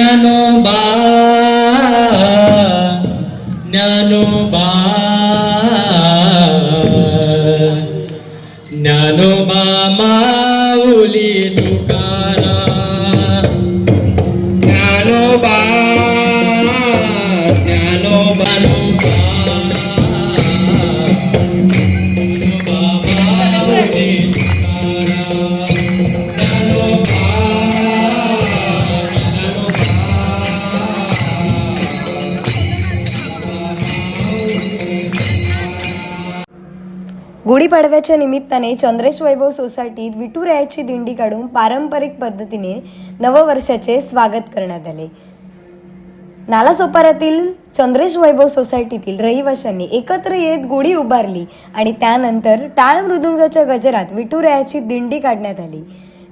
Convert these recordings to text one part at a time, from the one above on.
ज्ञानोबा ज्ञानोबा ज्ञानोबा माऊली तुकाराम ज्ञानोबा ज्ञानोबा गुढीपाडव्याच्या निमित्ताने चंद्रेश वैभव सोसायटीत विठुरायाची दिंडी काढून पारंपरिक पद्धतीने नववर्षाचे स्वागत करण्यात आले. नालासोपाऱ्यातील चंद्रेश वैभव सोसायटीतील रहिवाशांनी एकत्र येत गुढी उभारली आणि त्यानंतर टाळ मृदुंगाच्या गजरात विठुरायाची दिंडी काढण्यात आली.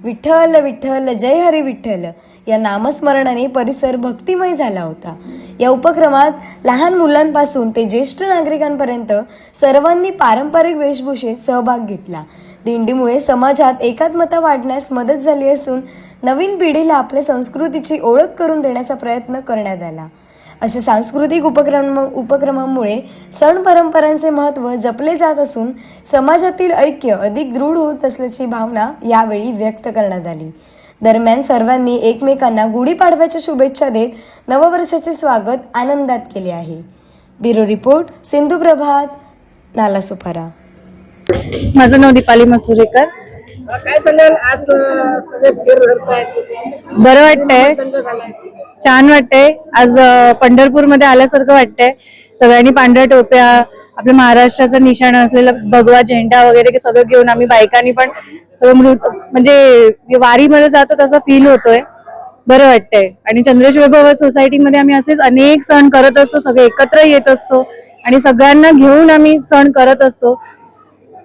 विठ्ठल विठ्ठल जय हरी विठ्ठल या नामस्मरणाने परिसर भक्तिमय झाला होता. या उपक्रमात लहान मुलांपासून ते ज्येष्ठ नागरिकांपर्यंत सर्वांनी पारंपरिक वेशभूषेत सहभाग घेतला. दिंडीमुळे समाजात एकात्मता वाढण्यास मदत झाली असून नवीन पिढीला आपल्या संस्कृतीची ओळख करून देण्याचा प्रयत्न करण्यात आला. अशा सांस्कृतिक उपक्रमांमुळे सण परंपरांचे महत्त्व जपले जात असून समाजातील ऐक्य अधिक दृढ होत असल्याची भावना यावेळी व्यक्त करण्यात आली. दरम्यान सर्वांनी एकमेकांना गुढीपाडव्याच्या शुभेच्छा देत नववर्षाचे स्वागत आनंदात केले आहे. ब्युरो रिपोर्ट सिंधू प्रभात, नालासोपारा. माझं नाव दीपाली मसुरेकर. काय सांगाल आज सगळे फिर धरतायत, बरं वाटतंय, छान वाटतंय. आज पंढरपूरमध्ये आल्यासारखं वाटतंय. सगळ्यांनी पांढऱ्या टोप्या, आपल्या महाराष्ट्राचा निशाण असलेला भगवा झेंडा वगैरे सगळं घेऊन आम्ही बायकांनी पण सगळं म्हणजे वारीमध्ये जातो तसा फील होतोय. बरं वाटतंय. आणि चंद्रेश वैभव सोसायटीमध्ये आम्ही असेच अनेक सण करत असतो, सगळे एकत्र येत असतो आणि सगळ्यांना घेऊन आम्ही सण करत असतो.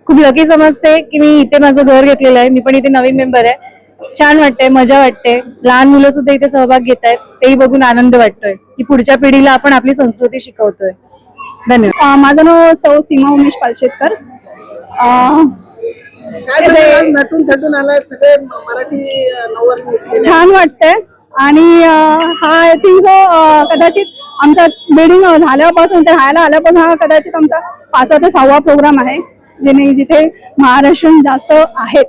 खूप लकी समजते की मी इथे माझं घर घेतलेलं आहे, मी पण इथे नवीन मेंबर आहे. छान वाटतंय, मजा वाटते. लहान मुलं सुद्धा इथे सहभाग घेत आहेत, तेही बघून आनंद वाटतोय की पुढच्या पिढीला आपण आपली संस्कृती शिकवतोय. धन्यवाद. माझं नाव सौ सीमा उमेश पालशेतकर. नटून थटून आलाय सगळे मराठी नववर्ष, छान वाटतंय. आणि हा आय थिंक सो कदाचित आमचा बिल्डिंग झाल्यापासून ते राहायला आल्यापासून हा कदाचित आमचा 5वा ते 6वा प्रोग्राम आहे जिथे महाराष्ट्रीयन जास्त आहेत.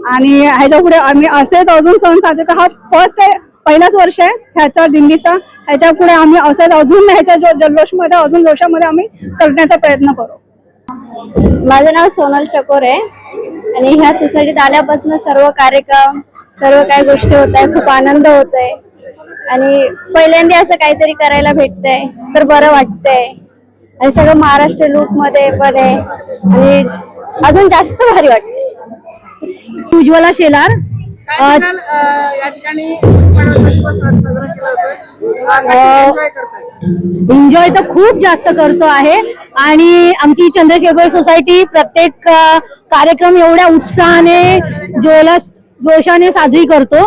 आणि ह्याच्या पुढे आम्ही असेच अजून सण साजरे हा फर्स्ट आहे, पहिलाच वर्ष आहे ह्याचा दिंडीचा. ह्याच्या पुढे आम्ही असंच अजून ह्याच्या जल्लोषमध्ये अजून जोशामध्ये आम्ही करण्याचा प्रयत्न करू. माझं नाव सोनल चकोर आहे आणि ह्या सोसायटीत आल्यापासून सर्व कार्यक्रम, सर्व काही गोष्टी होत आहे, खूप आनंद होत आहे आणि पहिल्यांदा असं काहीतरी करायला भेटतंय तर बरं वाटतंय. आणि सगळं महाराष्ट्र लुक मध्ये पण आहे आणि अजून जास्त भारी वाटतंय. उज्ज्वला शेलार. या ठिकाणी एन्जॉय तर खूप जास्त करतो आहे आणि आमची चंद्रेश वैभव सोसायटी प्रत्येक कार्यक्रम एवढ्या उत्साहाने जोशाने साजरी करतो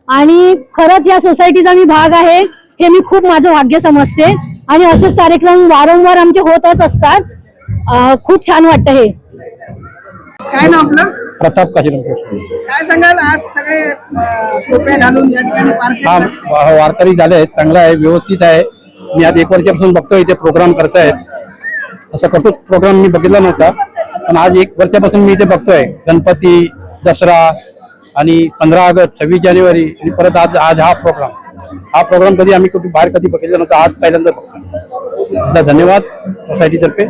आणि खरंच या सोसायटीचा मी भाग आहे हे मी खूप माझं भाग्य समजते. आणि असेच कार्यक्रम वारंवार आमचे होतच असतात. खूप छान वाटतं. हे काय ना आपलं प्रताप काशीराम. काय सांगाल आज सगळे टोप्या घालून या ठिकाणी वारकरी झाले आहेत, चांगलं आहे, व्यवस्थित आहे. मी आज 1 वर्षापासून बघतोय इथे प्रोग्राम करतायत. असं करतो प्रोग्राम मी बघितला नव्हता, पण आज 1 वर्षापासून मी इथे बघतोय. गणपती, दसरा आणि 15 ऑगस्ट, 26 जानेवारी आणि परत आज हा प्रोग्राम कधी आम्ही कुठे बाहेर कधी बघितला नव्हता, आज पहिल्यांदा बघतो. धन्यवाद सोसायटीतर्फे.